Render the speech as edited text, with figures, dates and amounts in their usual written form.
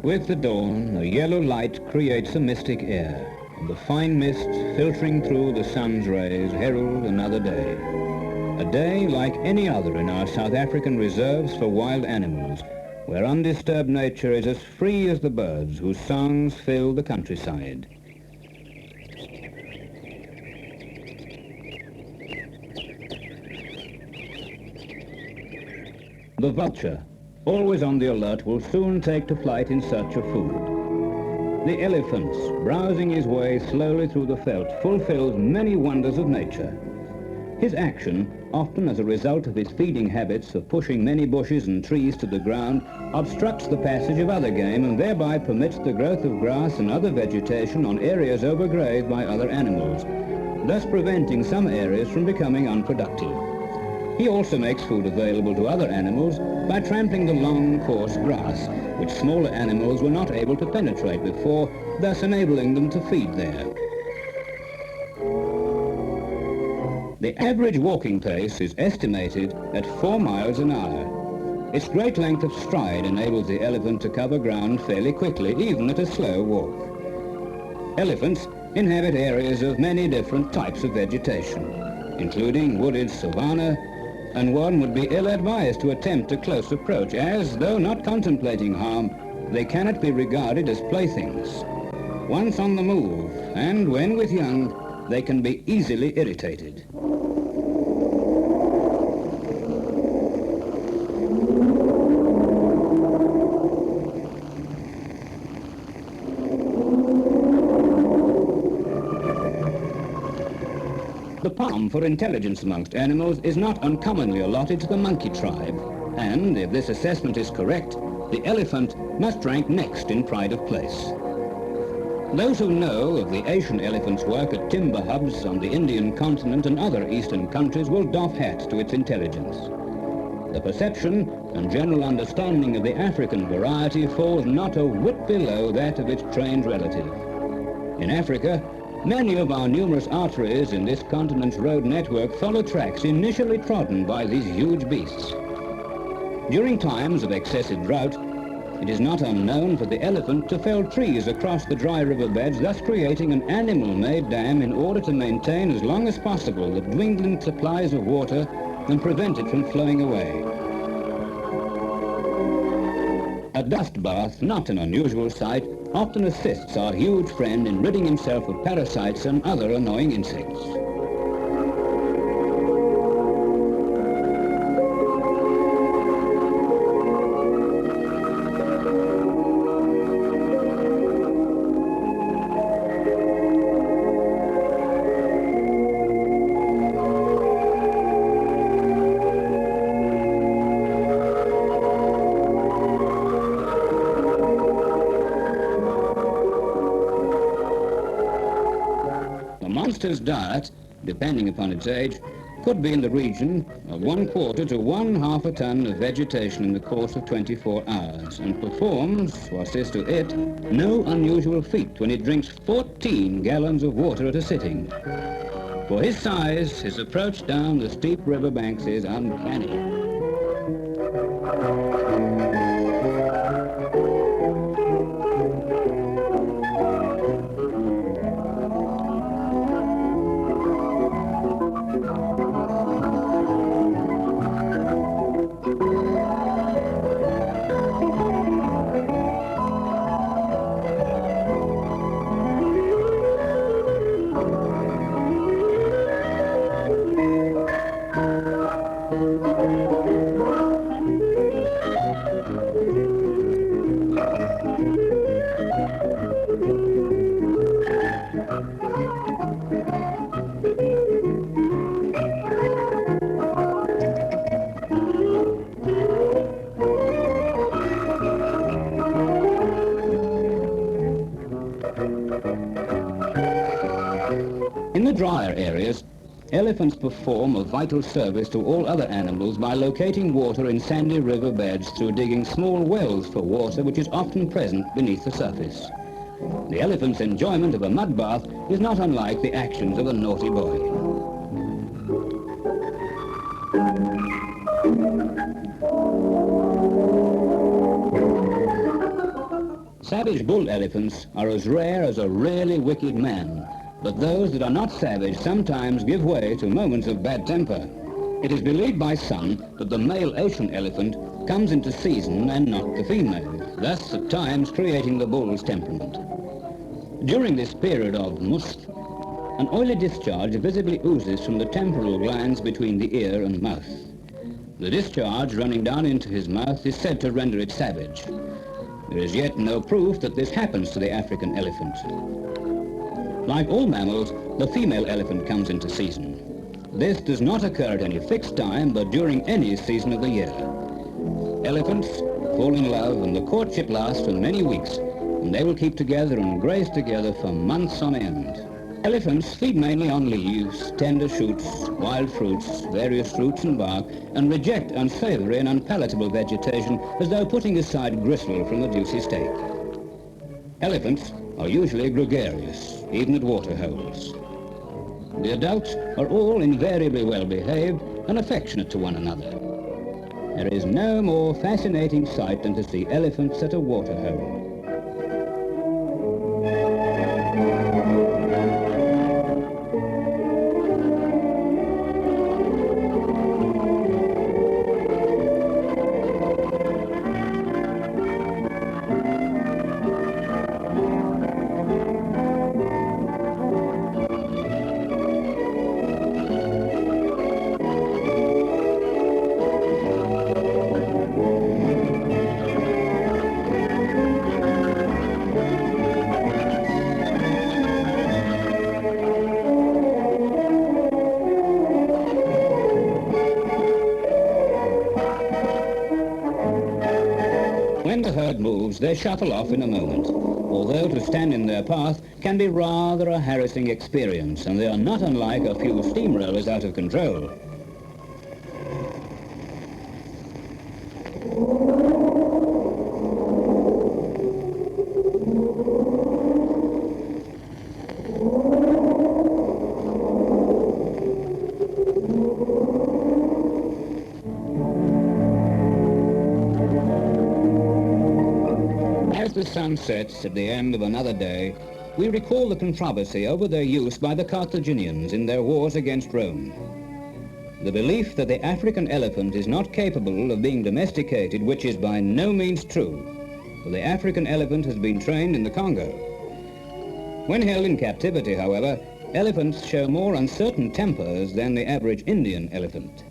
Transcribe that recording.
With the dawn, a yellow light creates a mystic air, and the fine mist filtering through the sun's rays herald another day. A day like any other in our South African reserves for wild animals, where undisturbed nature is as free as the birds whose songs fill the countryside. The vulture, always on the alert, will soon take to flight in search of food. The elephant, browsing his way slowly through the veldt, fulfills many wonders of nature. His action, often as a result of his feeding habits of pushing many bushes and trees to the ground, obstructs the passage of other game and thereby permits the growth of grass and other vegetation on areas overgrazed by other animals, thus preventing some areas from becoming unproductive. He also makes food available to other animals by trampling the long, coarse grass, which smaller animals were not able to penetrate before, thus enabling them to feed there. The average walking pace is estimated at 4 miles an hour. Its great length of stride enables the elephant to cover ground fairly quickly, even at a slow walk. Elephants inhabit areas of many different types of vegetation, including wooded savanna, and one would be ill-advised to attempt a close approach, as, though not contemplating harm, they cannot be regarded as playthings. Once on the move, and when with young, they can be easily irritated. The palm for intelligence amongst animals is not uncommonly allotted to the monkey tribe, and if this assessment is correct, the elephant must rank next in pride of place. Those who know of the Asian elephant's work at timber hubs on the Indian continent and other eastern countries will doff hats to its intelligence. The perception and general understanding of the African variety falls not a whit below that of its trained relative. In Africa, many of our numerous arteries in this continent's road network follow tracks initially trodden by these huge beasts. During times of excessive drought, it is not unknown for the elephant to fell trees across the dry riverbeds, thus creating an animal-made dam in order to maintain as long as possible the dwindling supplies of water and prevent it from flowing away. A dust bath, not an unusual sight, often assists our huge friend in ridding himself of parasites and other annoying insects. The monster's diet, depending upon its age, could be in the region of 1/4 to 1/2 ton of vegetation in the course of 24 hours, and performs, to assist to it, no unusual feat when it drinks 14 gallons of water at a sitting. For his size, his approach down the steep riverbanks is uncanny. In the drier areas, elephants perform a vital service to all other animals by locating water in sandy river beds through digging small wells for water which is often present beneath the surface. The elephant's enjoyment of a mud bath is not unlike the actions of a naughty boy. Savage bull elephants are as rare as a really wicked man, but those that are not savage sometimes give way to moments of bad temper. It is believed by some that the male Asian elephant comes into season and not the female, thus at times creating the bull's temperament. During this period of musk, an oily discharge visibly oozes from the temporal glands between the ear and mouth. The discharge running down into his mouth is said to render it savage. There is yet no proof that this happens to the African elephant. Like all mammals, the female elephant comes into season. This does not occur at any fixed time, but during any season of the year. Elephants fall in love and the courtship lasts for many weeks, and they will keep together and graze together for months on end. Elephants feed mainly on leaves, tender shoots, wild fruits, various roots and bark, and reject unsavory and unpalatable vegetation as though putting aside gristle from a juicy steak. Elephants are usually gregarious, even at water holes. The adults are all invariably well behaved and affectionate to one another. There is no more fascinating sight than to see elephants at a water hole. When the herd moves, they shuffle off in a moment, although to stand in their path can be rather a harassing experience, and they are not unlike a few steamrollers out of control. As the sun sets at the end of another day, we recall the controversy over their use by the Carthaginians in their wars against Rome. The belief that the African elephant is not capable of being domesticated, which is by no means true, for the African elephant has been trained in the Congo. When held in captivity, however, elephants show more uncertain tempers than the average Indian elephant.